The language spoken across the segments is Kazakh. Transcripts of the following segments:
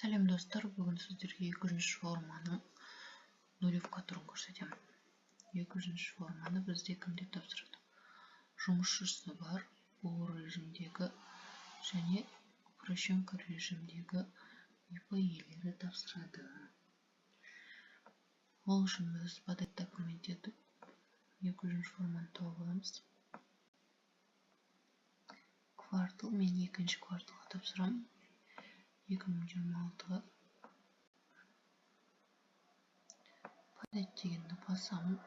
Сәлем достар, бүгін сіздерге 2-ші форманың нулевка түрін көрсетемін. 2-ші форманы бізде кімдер тапсырады? Жұмысшысы бар, бұл режимдегі және упрощенка режимдегі ИП иелері тапсырады. Ол үшін біз подать документ етіп 2-ші форманы тауып аламыз. Квартал, мен 2-ші кварталға тапсырамын. 2026-ға подать дегенді басамын.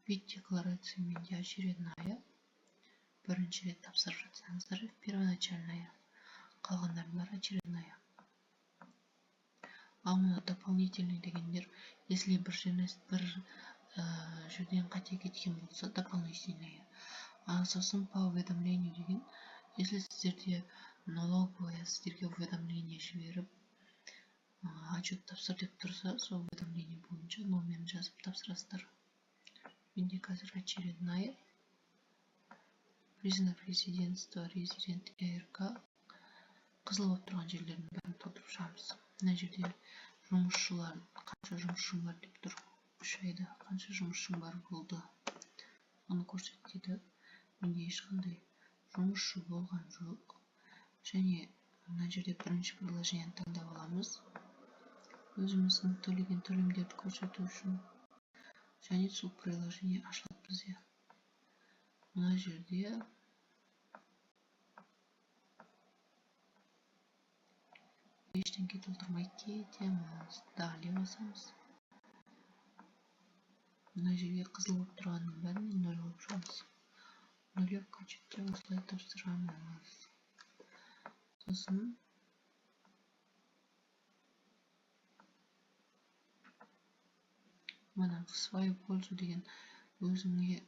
Вид декларации менде очередная. Бірінші рет тапсырып жатсаңыздар, первоначальная. Қалғандар очередная. А мына дополнительный дегендер, если бір жерден қате кеткен болса, дополнительная. А сосын по уведомлению деген, если сіздерде налоговая сіздерге уведомление жіберіп, отчет тапсыр деп тұрса, сол уведомление бойынша номерін жазып тапсырасыздар. Менде қазір очередная. Признак резидентства, резидент РК. Қызыл болып тұрған жерлерін бәрін толтырып шығамыз. Мына жерде жұмысшылар, қанша жұмысшың бар деп тұр. 3 айда қанша жұмысшың бар болды. Оны көрсетеді. Менде ешқандай жұмысшы болған жоқ. Және мына жерде бірінші приложениені таңдап аламыз. Өзіміздің төлеген төлемдерді көрсету үшін. Және сол приложение ашылады бізде. Мына жерде ештеңке толтырмай кетеміз. Далее басамыз. Мына жерге қызыл болып тұрғанның бәріне 0 болып шығамыз. Нулевка отчетте осылай тапсырамыз. Сосын мына в свою пользу деген өзіңе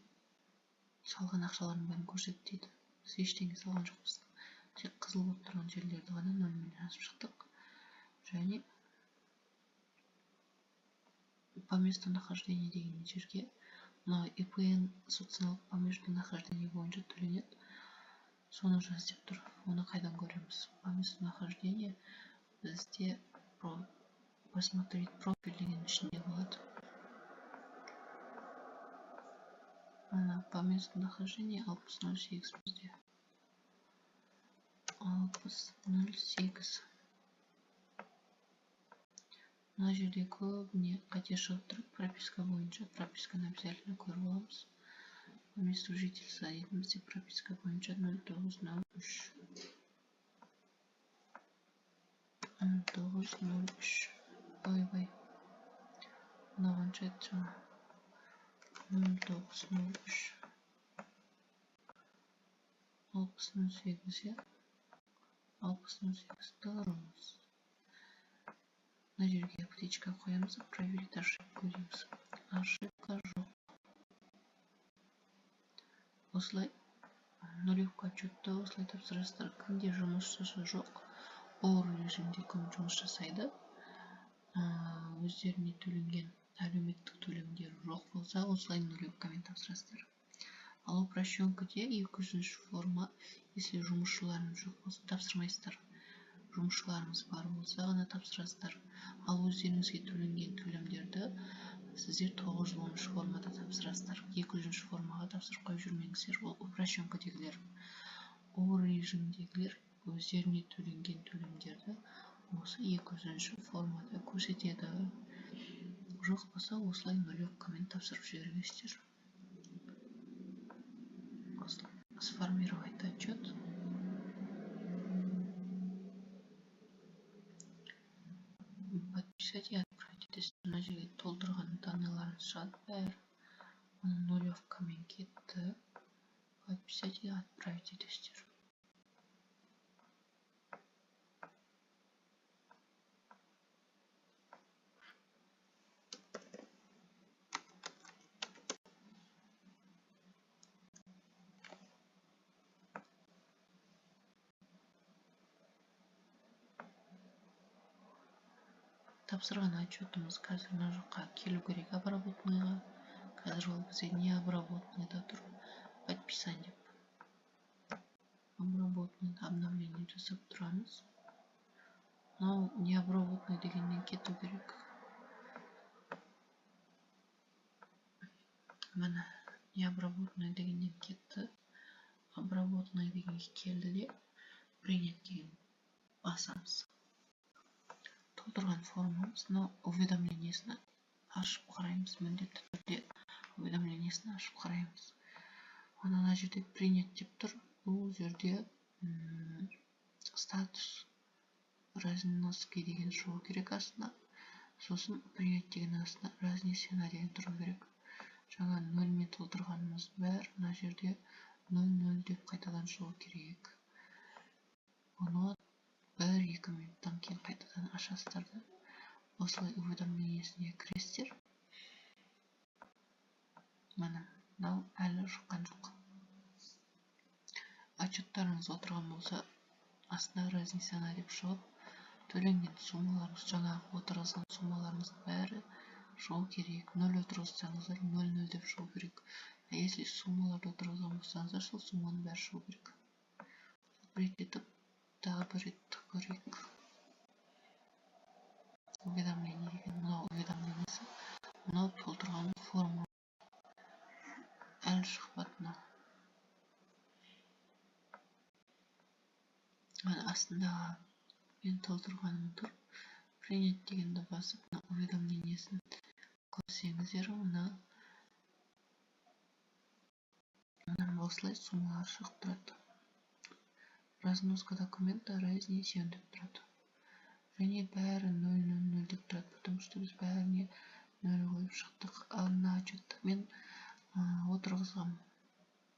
салған ақшалардың бәрін көрсет дейді. Біз ештеңе салған жоқпыз. Тек қызыл болып тұрған жерлерді ғана нөлмен жазып шықтық. Және по месту нахождения деген жерге мына ИПН социалық по месту нахождения бойынша төленеді. Соны жаз деп тұр. Оны қайдан көреміз? По месту нахождения бізде посмотреть профиль деген ішінде болады. Ана по месту нахождения 6008 бізде. 6008. Мына жерде көбіне қате шығып тұрып, прописка бойынша, прописканы обязательно көріп аламыз. По месту жительства етімізде прописка бойынша 0903. 0903. Ой-бай. Мына қанша еді жаңа? 0903. 6008, 6008 тұрмыз. Мына жерге птичка қоямыз, проверить ошибку дейміз. Ошибка жоқ. Осылай нулевка отчетта осылай тапсырасыздар. Кімде жұмысшысы жоқ, ол режимде кім жұмыс жасайды. Өздеріне төленген әлеуметтік төлемдер жоқ болса, осылай нулевкамен тапсырасыздар. Ал упрощенкаде 2-ші форма, если жұмысшыларыңыз жоқ болса, тапсырмайсыздар. Жұмысшыларыңыз бар болса ғана тапсырасыздар. Ал өздеріңізге төленген төлемдерді сіздер 910 формада тапсырасыздар. 2-ші формаға тапсырып қойып жүрмеңіздер. Ол упрощенкадегілер. Ол режимдегілер өздеріне төленген төлемдерді осы 2-ші формада көрсетеді. Жоқ болса, осылай нулевкамен тапсырып жіберіңіздер. Сформировать отчет. Подписать и отправить. Мына жерге толтырған данныйларыңыз шығады бәрі. Оны нулевкамен кетті. Подписать и отправить етесіздер. тапсырған отчетымыз қазір мына жаққа келу керек обработныйға. Қазір ол бізде не обработныйда тұр, подписать деп. Обработныйда обновление жасап тұрамыз. Мынау не обработный дегеннен кету керек. Міне не обработный дегеннен кетті. Обработный дегенге келді де принять деген басамыз. Толтырған формамыз мынау уведомлениесін ашып қараймыз. Міндетті түрде уведомлениесін ашып қараймыз. Ана жерде принять деп тұр. Бұл жерде статус разноски деген шығу керек астына. Сосын принять деген астына разнесена деген тұру керек. Жаңа 0 мен толтырғанымыз бәр мына жерде 0 деп қайтадан шығу керек. Оны 1-2 минуттан кейін қайтадан ашасыздар да осылай уведомлениесіне кіресіздер. Міне, мынау әлі шыққан жоқ. Отчеттарыңыз отырған болса, астына разнесена деп шығып, төленген суммаларыңыз, жаңағы отырғызған суммаларыңыздың бәрі шығу керек. 0 отырғызсаңыздар 0 деп шығу керек. Если суммаларды отырғызған болсаңыздар, сол сумманың бәрі шығу керек. Бір етіп, тағы бір рет көрейік. Уведомление деген мынау уведомлениесі, мынау толтырған форма. Әлі шықпады мынау. Астындағы мен толтырғаным тұр. Принять дегенді басып, уведомлениесін көрсеңіздер, мына осылай суммалар шығып тұрады. Разноска документа разнесен деп тұрады. Және бәрі 0 деп тұрады, потому что біз бәріне 0 қойып шықтық. Ал мына отчетта мен отырғызғам.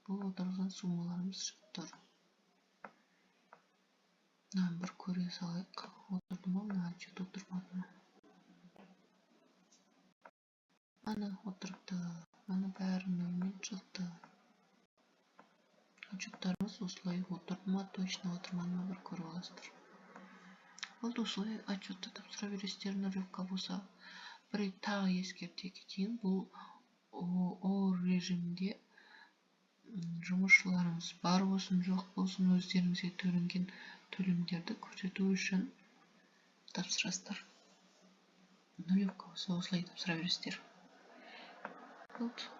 Бұл отырғызған суммаларымыз шығып тұр. Бір көре салайық. Отырды ма? Мына отчет отырмады ма? Ана отырды. Ана бәрі 0-мен шықты. Отчеттарымыз осылай отырды ма, точно отырмады ма, бір көріп аласыздар. Болды, осылай отчетты тапсыра бересіздер. Нұрлыққа болса, бір тағы ескерте кетейін. Бұл о режимде жұмысшыларымыз бар болсын, жоқ болсын, өздеріңізге төленген төлемдерді көрсету үшін тапсырасыздар. Нұрлыққа болса, осылай тапсыра бересіздер. Болды.